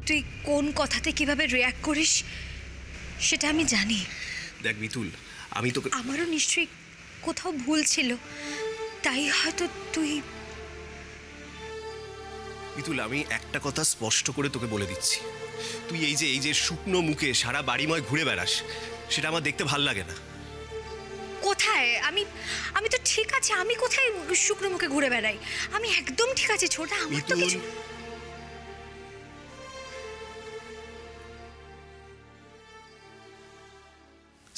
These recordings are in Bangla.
তুই কোন কথাতে কিভাবে রিয়্যাক্ট করিস সেটা আমি জানি। দেখ মিতুল, আমি তোকে, আমারও নিশ্চয়ই কোথাও ভুল ছিল, তাই হয়তো তুই। মিতুল, আমি একটা কথা স্পষ্ট করে তোকে বলে দিচ্ছি, তুই এই যে শুকনো মুখে সারা বাড়িময় ঘুরে বেড়াস, সেটা আমার দেখতে ভাল লাগে না। কোথায় আমি আমি তো ঠিক আছে, আমি কোথায় শুকনো মুখে ঘুরে বেড়াই? আমি একদম ঠিক আছে ছোটা। আমার তো কিছু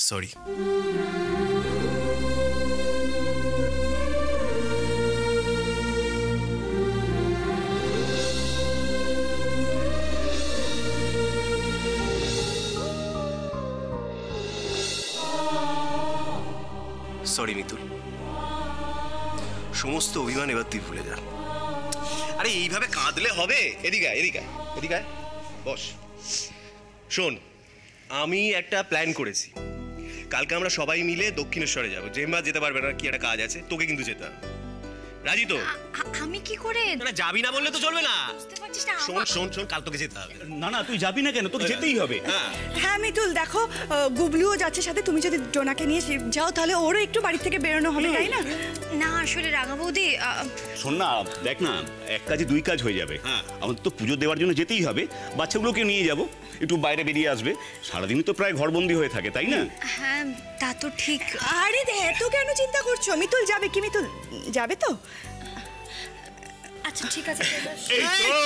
সরি। সরি মিতুল, সমস্ত অভিমান এবার তুই ভুলে যা। আরে এইভাবে কাঁদলে হবে? এদিকে আয়, এদিকে আয়, এদিকে আয়, বস। শোন, আমি একটা প্ল্যান করেছি, কালকে আমরা সবাই মিলে দক্ষিণেশ্বরে যাবো। জেম্মা যেতে পারবে না, কি একটা কাজ আছে, তোকে কিন্তু যেতে হবে। রাজি তো? আমি কি করে? যাবি না বললে তো চলবে না। বুঝতে পারছিস না? শোন শোন শোন, কাল তোকে যেতে হবে। না না, তুই যাবি না কেন? তোকে যেতেই হবে। হ্যাঁ মিতুল, দেখো গুবলুও যাচ্ছে সাথে, তুমি যদি ডোনাকে নিয়ে যাও তাহলে ওরও একটু বাড়ি থেকে বেরোনো হবে, তাই না? না আসলে রাঙা বৌদি, শোন না, দেখ না, এক কাজে দুই কাজ হয়ে যাবে। আমাদের তো পুজো দেওয়ার জন্য যেতেই হবে, বাচ্চাগুলোকে নিয়ে যাব, একটু বাইরে বেরিয়ে আসবে। সারাদিনই তো প্রায় ঘরবন্দি হয়ে থাকে, তাই না? হ্যাঁ তা তো ঠিক। আরে এত কেন চিন্তা করছো? মিতুল যাবে কি? মিতুল যাবে তো? আচ্ছা ঠিক আছে। এই তো।